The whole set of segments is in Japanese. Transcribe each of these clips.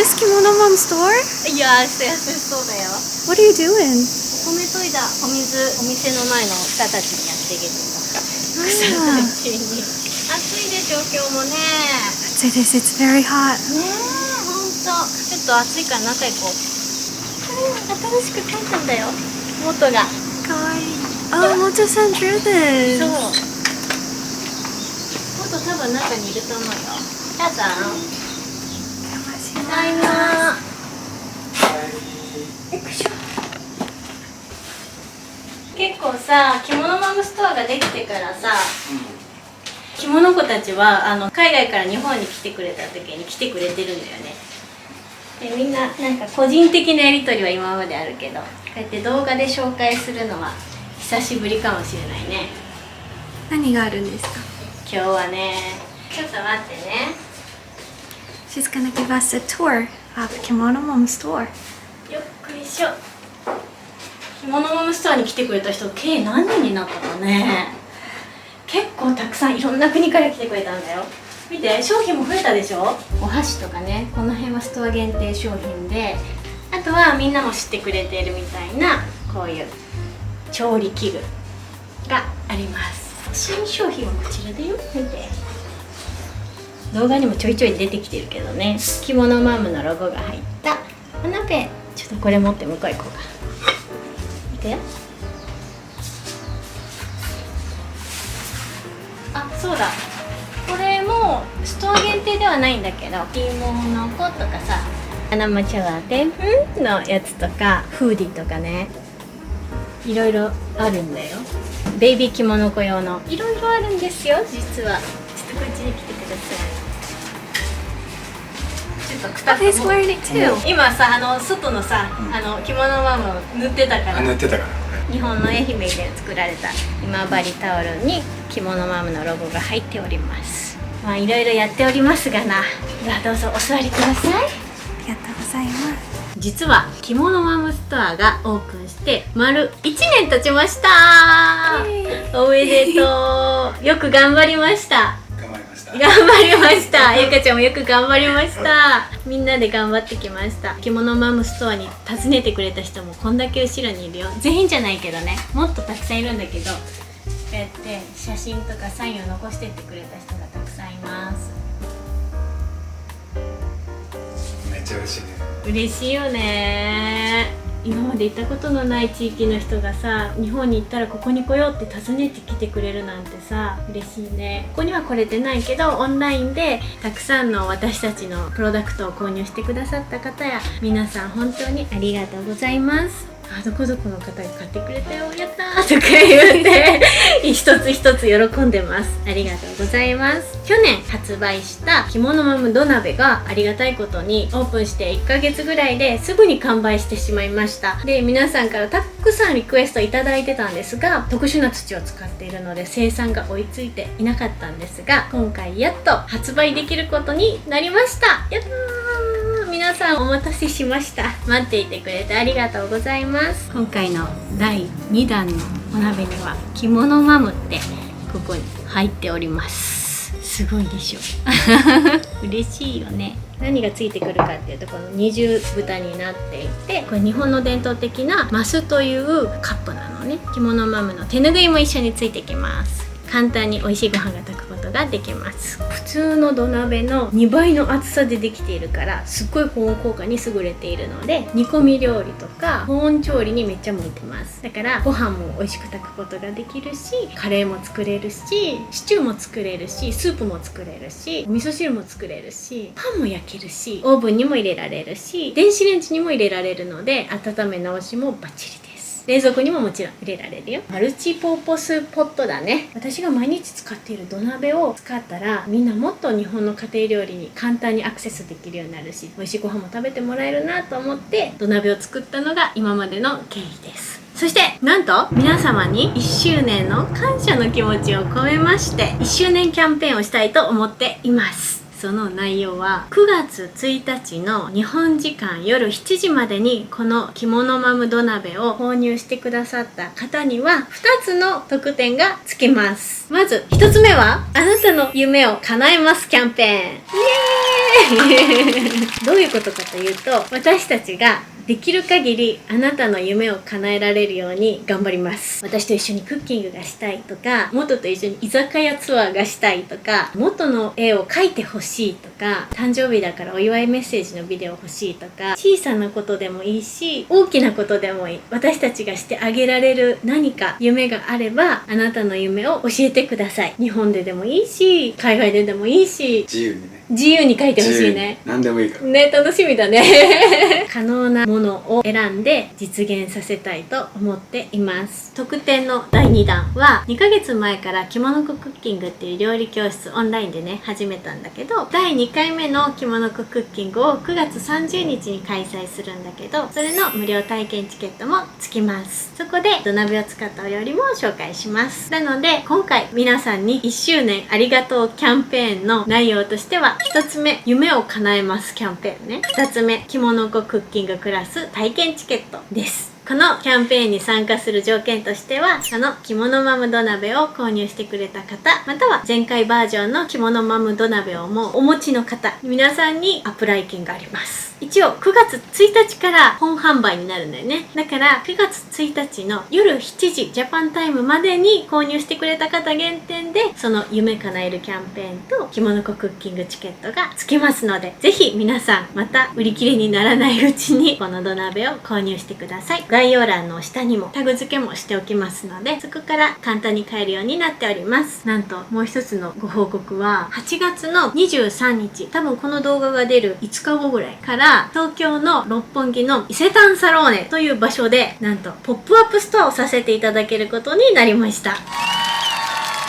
this Kimono Mom store? いやー、そうだよ。 What are you doing? お米研いだお水、お店の前の方たちにやってあげるんだ。草あたちに。暑いでしょ、今日もね。暑いです。It's very hot. ねえ、ほんと。ちょっと暑いから中行こう。新しく書いたんだよ。元が。かわいい。Oh, Motoさん drew this. そう。元多分中にいると思うよ。やだ。ただいま。結構さ、着物マムストアができてからさ、着物子たちは海外から日本に来てくれた時に来てくれてるんだよね。でみんななんか個人的なやり取りは今まであるけど、こうやって動画で紹介するのは久しぶりかもしれないね。何があるんですか？今日はね、ちょっと待ってね。She's gonna give us a tour of Kimono Mom store. よっこいしょ。着物マムストアに来てくれた人計何人になったかね。結構たくさんいろんな国から来てくれたんだよ。見て、商品も増えたでしょ。お箸とかね、この辺はストア限定商品で、あとはみんなも知ってくれているみたいなこういう調理器具があります。新商品はこちらだよ。見て、動画にもちょいちょい出てきてるけどね、着物マムのロゴが入った花ペン。ちょっとこれ持って向こう行こうか。見て。あ、そうだ、これもストア限定ではないんだけど、着物子とかさ、生茶碗天のやつとかフーディーとかね、いろいろあるんだよ。ベイビー着物子用のいろいろあるんですよ、実は。ちょっとこっちに来てください。ちょっとくたっと。He's wearing it too. 今さ、外のさ、着物マムを塗ってたから。塗ってたから。日本の愛媛で作られた今治タオルに着物マムのロゴが入っております。まあいろいろやっておりますがな。ではどうぞお座りください。ありがとうございます。実は着物マムストアがオープンして丸1年経ちました。おめでとう。よく頑張りました。頑張りました。頑張りました。ゆかちゃんもよく頑張りました。みんなで頑張ってきました。着物マムストアに訪ねてくれた人もこんだけ後ろにいるよ。全員じゃないけどね、もっとたくさんいるんだけど、こうやって写真とかサインを残してってくれた人がたくさんいます。めっちゃ嬉しいね。嬉しいよね。今まで行ったことのない地域の人がさ、日本に行ったらここに来ようって訪ねてきてくれるなんてさ、嬉しいね。ここには来れてないけど、オンラインでたくさんの私たちのプロダクトを購入してくださった方や皆さん、本当にありがとうございます。あ、どこどこの方が買ってくれたよ、やったーとか言って一つ一つ喜んでます。ありがとうございます。去年発売した着物マム土鍋がありがたいことにオープンして1ヶ月ぐらいですぐに完売してしまいました。で、皆さんからたくさんリクエストいただいてたんですが、特殊な土を使っているので生産が追いついていなかったんですが、今回やっと発売できることになりました。やったー。皆さんお待たせしました。待っていてくれてありがとうございます。今回の第2弾のお鍋には着物マムってここに入っております。すごいでしょ嬉しいよね。何がついてくるかっていうと、この二重蓋になっていて、これ日本の伝統的なマスというカップなのね。着物マムの手ぬぐいも一緒についてきます。簡単に美味しいご飯が炊くことができます。普通の土鍋の2倍の厚さでできているから、すっごい保温効果に優れているので、煮込み料理とか保温調理にめっちゃ向いてます。だからご飯も美味しく炊くことができるし、カレーも作れるし、シチューも作れるし、スープも作れるし、お味噌汁も作れるし、パンも焼けるし、オーブンにも入れられるし、電子レンジにも入れられるので、温め直しもバッチリです。冷蔵庫にももちろん入れられるよ。マルチポーポスポットだね。私が毎日使っている土鍋を使ったら、みんなもっと日本の家庭料理に簡単にアクセスできるようになるし、美味しいご飯も食べてもらえるなと思って土鍋を作ったのが今までの経緯です。そしてなんと皆様に1周年の感謝の気持ちを込めまして、1周年キャンペーンをしたいと思っています。その内容は9月1日の日本時間夜7時までにこの着物マム土鍋を購入してくださった方には2つの特典がつきます。まず1つ目はあなたの夢を叶えますキャンペーン。イエーイどういうことかというと、私たちができる限りあなたの夢を叶えられるように頑張ります。私と一緒にクッキングがしたいとか、元と一緒に居酒屋ツアーがしたいとか、元の絵を描いてほしいとか、誕生日だからお祝いメッセージのビデオ欲しいとか、小さなことでもいいし大きなことでもいい、私たちがしてあげられる何か夢があればあなたの夢を教えてください。日本ででもいいし海外ででもいいし、自由に書いてほしいね。何でもいいからね、楽しみだね可能なものを選んで実現させたいと思っています。特典の第2弾は2ヶ月前から着物子クッキングっていう料理教室オンラインでね始めたんだけど、第2回目の着物子クッキングを9月30日に開催するんだけど、それの無料体験チケットもつきます。そこで土鍋を使ったお料理も紹介します。なので今回皆さんに1周年ありがとうキャンペーンの内容としては、1つ目夢を叶えますキャンペーンね、2つ目着物子クッキングクラス体験チケットです。このキャンペーンに参加する条件としては、着物マム土鍋を購入してくれた方、または前回バージョンの着物マム土鍋をもうお持ちの方、皆さんにアプライ券があります。一応9月1日から本販売になるんだよね。だから9月1日の夜7時ジャパンタイムまでに購入してくれた方限定で、その夢叶えるキャンペーンと着物子クッキングチケットが付きますので、ぜひ皆さんまた売り切れにならないうちにこの土鍋を購入してください。概要欄の下にもタグ付けもしておきますので、そこから簡単に買えるようになっております。なんともう一つのご報告は、8月の23日、多分この動画が出る5日後ぐらいから東京の六本木の伊勢丹サローネという場所で、なんとポップアップストアをさせていただけることになりました。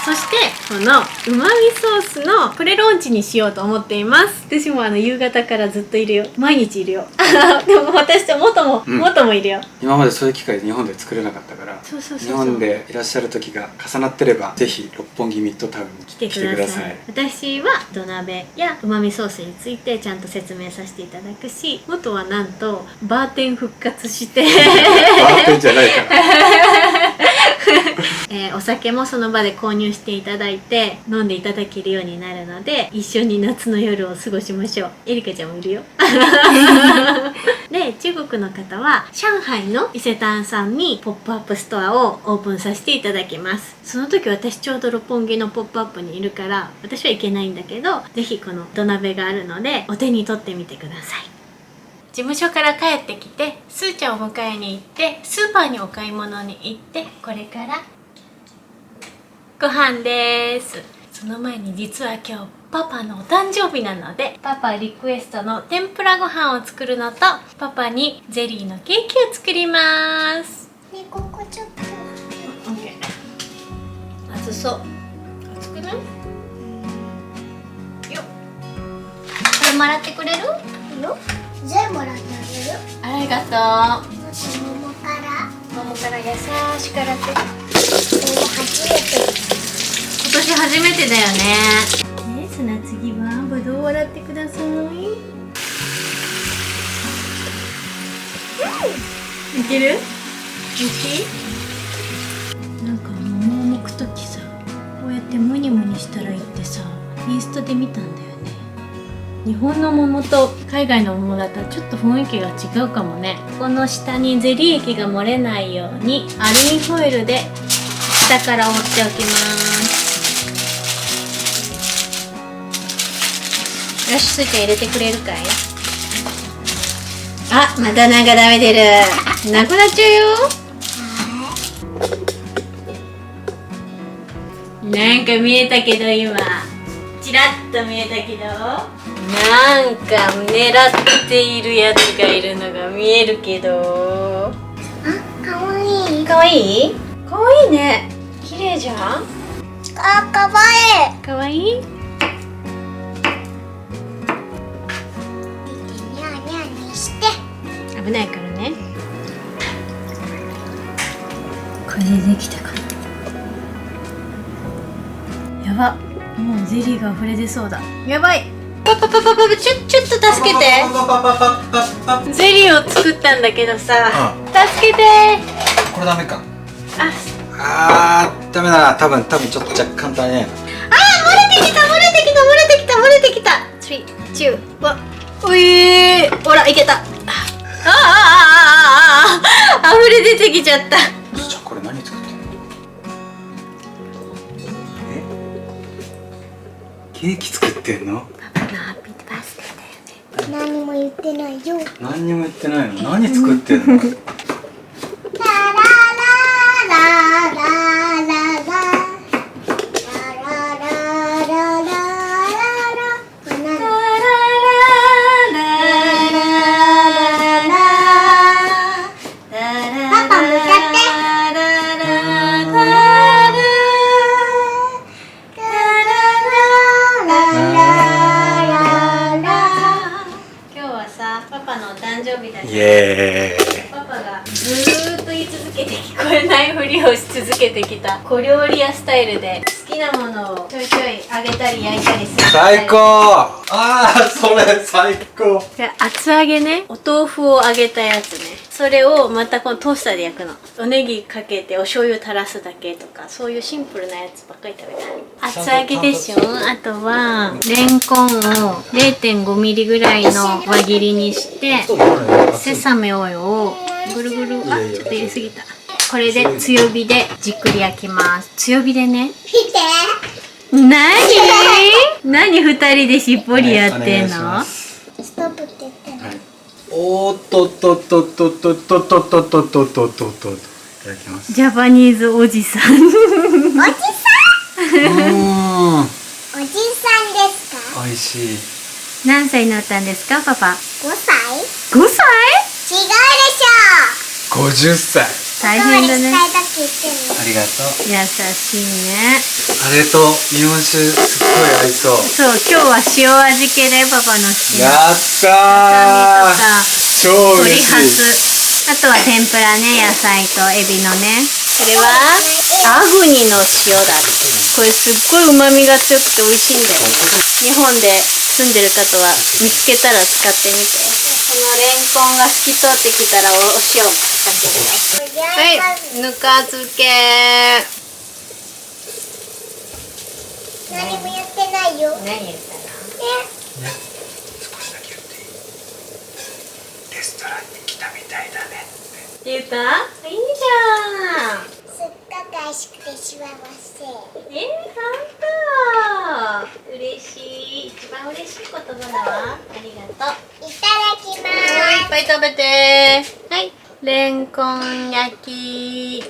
そしてこのうまみソースのプレローンチにしようと思っています。私も夕方からずっといるよ、毎日いるよでも私と元もいるよ。今までそういう機会日本で作れなかったから、日本でいらっしゃる時が重なってれば、ぜひ六本木ミッドタウンに来てください。私は土鍋やうまみソースについてちゃんと説明させていただくし、元はなんとバーテン復活してバーテンじゃないからお酒もその場で購入していただいて飲んでいただけるようになるので、一緒に夏の夜を過ごしましょう。エリカちゃんもいるよで、中国の方は上海の伊勢丹さんにポップアップストアをオープンさせていただきます。その時私ちょうど六本木のポップアップにいるから私は行けないんだけど、ぜひこの土鍋があるのでお手に取ってみてください。事務所から帰ってきてスーちゃんを迎えに行って、スーパーにお買い物に行って、これからご飯です。その前に実は今日パパのお誕生日なので、パパリクエストの天ぷらご飯を作るのと、パパにゼリーのケーキを作ります。ね、ここちょっと。オッケー。熱そう。熱くない？よっ。これもらってくれる？いいよ。全部もらってあげる。ありがとう。桃から優しく洗って。今年初めてだよね。ね、その次はぶどうを洗ってください。いける？おいしい？なんか桃を剥くときさ、こうやってムニムニしたらいいってさ、インスタで見たんだよね。日本の桃と海外の桃だったらちょっと雰囲気が違うかもね。この下にゼリー液が漏れないようにアルミホイルで下から覆っておきます。よし、スーちゃん入れてくれるかい？あ、またなんかダメ出る。なくなっちゃうよ。なんか見えたけど今チラッと見えたけど、なんか狙っているやつがいるのが見えるけど。あ、かわいい。かわいい？かわいいね。綺麗じゃん。あ、かわいい。かわいい？ニャーニャーにして。危ないからね。これでできたかな。やば、もうゼリーが溢れ出そうだ。やばい。パパちょっと助けて。ゼリーを作ったんだけどさ、助けて。これダメか。あ、ダメだな。多分ちょっと若干足りないな。漏れてきた。3、2、1。おい、ほら、いけた。溢れ出てきちゃった。じゃあこれ何作ってんの？ケーキ作ってんの？パパのハッピーバースデーだよね。何も言ってないよ。何にも言ってないの？何作ってんの？ララララララライエーイ。パパがずーっと言い続けて聞こえないふりをし続けてきた小料理屋スタイルで好きなものをちょいちょい揚げたり焼いたりする。最高。それ最高。厚揚げね、お豆腐を揚げたやつね。それをまたこのトースターで焼くの。おネギかけてお醤油垂らすだけとか、そういうシンプルなやつばっかり食べたい。厚揚げでしょ。あとはレンコンを 0.5 ミリぐらいの輪切りにして、セサミオイルをぐるぐる、ちょっと入れすぎた。これで強火でじっくり焼きます。強火でね。何2人でしっぽりやってんの？ストップって言ってない。おーっとっとっとっとっとっとっとっとっとっとっとっとっと。いただきます。ジャパニーズおじさん。おじさん？おじさんですか？美味しい。何歳になったんですか、パパ5歳？ 5歳？違うでしょ。50歳。大変だね。伝えたって言ってんの。ありがとう。優しいね。あれと日本酒すっごい合いそう。そう、今日は塩味系でパパの好きなやったー。超鶏嬉しい。ハツ。あとは天ぷらね、野菜とエビのね。これはアフニの塩だって。これすっごい旨味が強くて美味しいんだよ。日本で住んでる方は見つけたら使ってみて。このレンコンが透き通ってきたらお塩かけるね。はい、ぬか漬け。何も言ってないよ。何言ったの？少しだけ言っていい？レストランに来たみたいだねって言った？いいじゃん。すっごく美味しくて幸せ。本当。嬉しい。一番嬉しい言葉だわ。ありがとう。いただきまいっぱい食べて。はい。レンコン焼き。居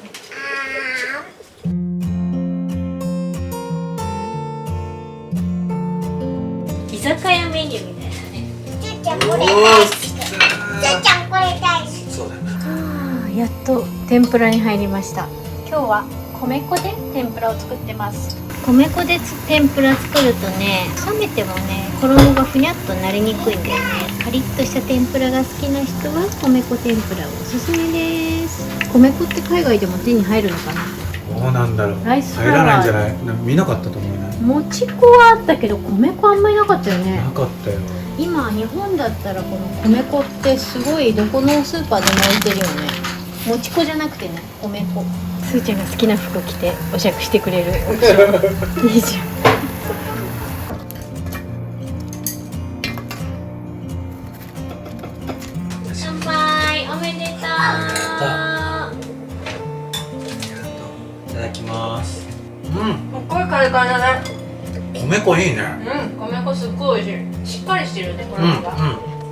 酒屋メニューみたいなね。ちゅうちゃんこれ大好き。ちゅうちゃんこれ大好き。そうだな。やっと天ぷらに入りました。今日は米粉で天ぷらを作ってます。米粉で天ぷら作るとね、冷めてもね、衣がふにゃっとなりにくいんだよね。カリッとした天ぷらが好きな人は米粉天ぷらおすすめです。米粉って海外でも手に入るのかな？どうなんだろう。ライスフ入ラワーらないんじゃない？見なかったと思うね。もち粉はあったけど米粉あんまりなかったよね。なかったよ。今日本だったらこの米粉ってすごいどこのスーパーでも置いてるよね。もち粉じゃなくてね、米粉。すーちゃんが好きな服着てお酌してくれる。いいじゃん。乾杯、おめでとう。いただきます。すっごいカリカリだね。米粉いいね。米粉すっごい美味しい。しっかりしてるね、衣が。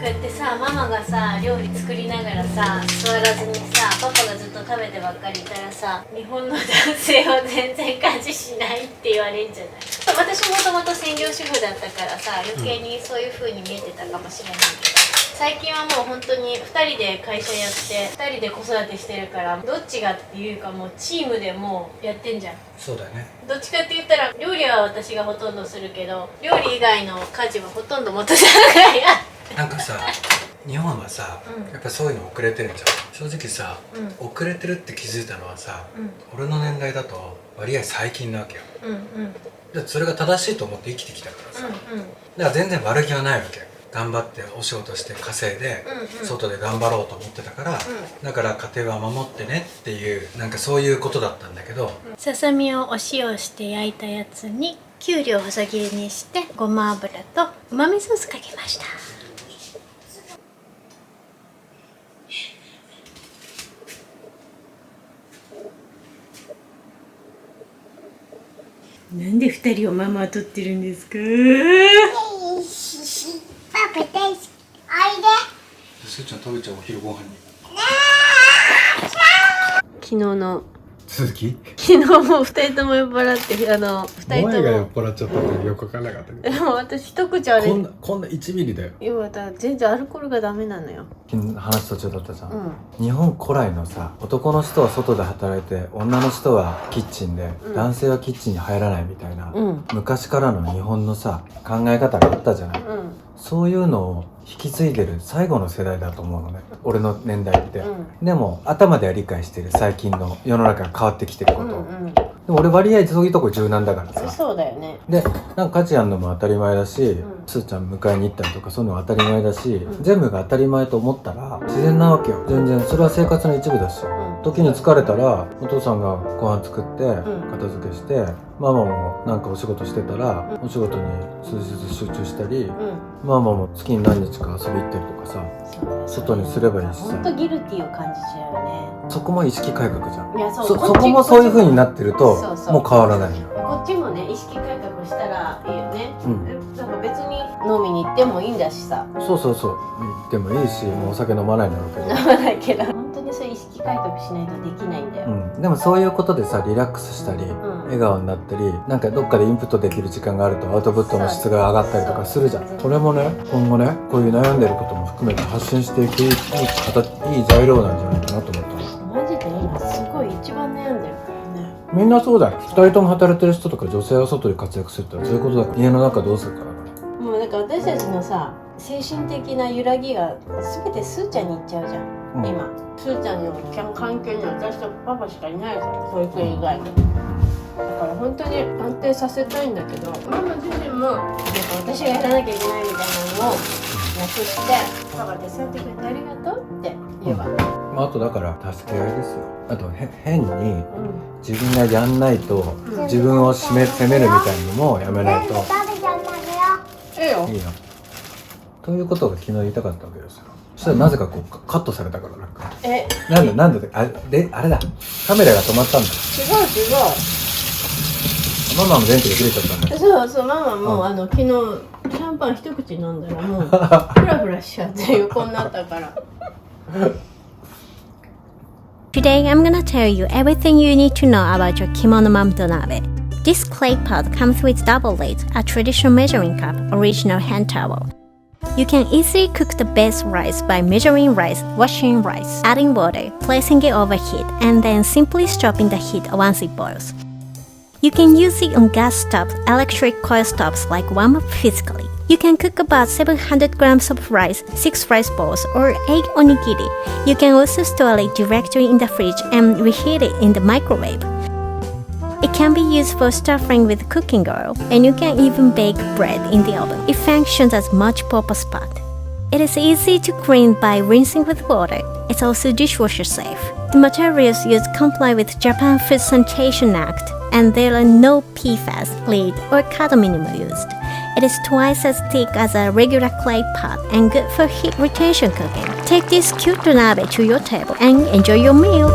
こうやってさ、ママがさ、料理作りながらさ、座らずにさ、パパがずっと食べてばっかりいたらさ、日本の男性は全然家事しないって言われるんじゃない？私もともと専業主婦だったからさ、余計にそういう風に見えてたかもしれないけど、最近はもう本当に2人で会社やって2人で子育てしてるから、どっちがっていうかもうチームでもうやってんじゃん。そうだね。どっちかって言ったら料理は私がほとんどするけど、料理以外の家事はほとんど元さんがやる。なんかさ、日本はさ、やっぱそういうの遅れてるんじゃん。正直さ、遅れてるって気づいたのはさ、俺の年代だと割合最近なわけよ。でそれが正しいと思って生きてきたからさ、だから全然悪気はないわけ。頑張ってお仕事して稼いで、外で頑張ろうと思ってたから、だから家庭は守ってねっていうなんかそういうことだったんだけど、ささみをお塩して焼いたやつにきゅうりを細切りにしてごま油とうまみソースかけました。なんで二人をママは撮ってるんですか？パパ大好き。おいすーちゃん食べちゃうお昼ご飯に。昨日の続き？昨日も二人とも酔っ払って二人とも前が酔っ払っちゃったってよく分からなかったけど。でも私一口あれこんな1ミリだよ。要はだ全然アルコールがダメなのよ。話途中だったじゃん、日本古来のさ、男の人は外で働いて女の人はキッチンで、男性はキッチンに入らないみたいな、昔からの日本のさ考え方があったじゃない、そういうのを引き継いでる最後の世代だと思うのね、俺の年代って、でも頭では理解してる最近の世の中が変わってきてること、でも俺割合そういうとこ柔軟だからさ。そうだよね。でなんか価値あるのも当たり前だし、すーちゃん迎えに行ったりとかそういうのは当たり前だし、全部が当たり前と思ったら自然なわけよ。全然それは生活の一部だし、時に疲れたらお父さんがご飯作って片付けして、ママもなんかお仕事してたら、お仕事に数日集中したり、ママも月に何日か遊び行ったりとかさ、外にすればいいしさ。ほんとギルティを感じちゃうよね。そこも意識改革じゃん。いやそこもそういう風になってるともう変わらないよ。こっちもね意識改革したらいいよね、なんか別に飲みに行ってもいいんだしさ。そう行ってもいいし、もうお酒飲まないんだろうけど。飲まないけど本当にそういう意識改革しないとできないんだよ、でもそういうことでさリラックスしたり、笑顔になったり、なんかどっかでインプットできる時間があるとアウトプットの質が上がったりとかするじゃん。これもね今後ねこういう悩んでることも含めて発信していくいい材料なんじゃないかなと思ったの。マジで今すごい一番悩んでるからね。みんなそうだよ。2人とも働いてる人とか女性は外で活躍するってそういうことだ。家の中どうするから。もうなんか私たちのさ精神的な揺らぎが全てすーちゃんに行っちゃうじゃん、今すーちゃんの関係に私とパパしかいないじゃん、保育園以外に、だから本当に安定させたいんだけど、ママ自身もなんか私がやらなきゃいけないみたいなのをなくして「パパ手伝ってくれてありがとう」って言えば、あとだから助け合いですよ。あと変に自分がやんないと、自分を責めるみたいのもやめないと。いいよということが昨日言いたかったわけですよ。そしたらなぜかこうカットされたからなんであれだ、カメラが止まったんだ。違うママも電気で切れちゃったんだ。そうママも昨日シャンパン一口飲んだらもうフラフラしちゃって横になったから。Today, I'm gonna tell you everything you need to know about your kimono mamto nabe. This clay pot comes with double lid, a traditional measuring cup, original hand towel. You can easily cook the best rice by measuring rice, washing rice, adding water, placing it over heat, and then simply stopping the heat once it boils. You can use it on gas stoves, electric coil stoves like warm-up physically. You can cook about 700 grams of rice, 6 rice balls, or 8 onigiri. You can also store it directly in the fridge and reheat it in the microwave. It can be used for stir-frying with cooking oil, and you can even bake bread in the oven. It functions as multi-purpose pot. It is easy to clean by rinsing with water. It's also dishwasher safe. The materials used comply with Japan Food Sanitation Act, and there are no PFAS, lead, or cadmium used. It is twice as thick as a regular clay pot and good for heat retention cooking. Take this cute nabe to your table and enjoy your meal.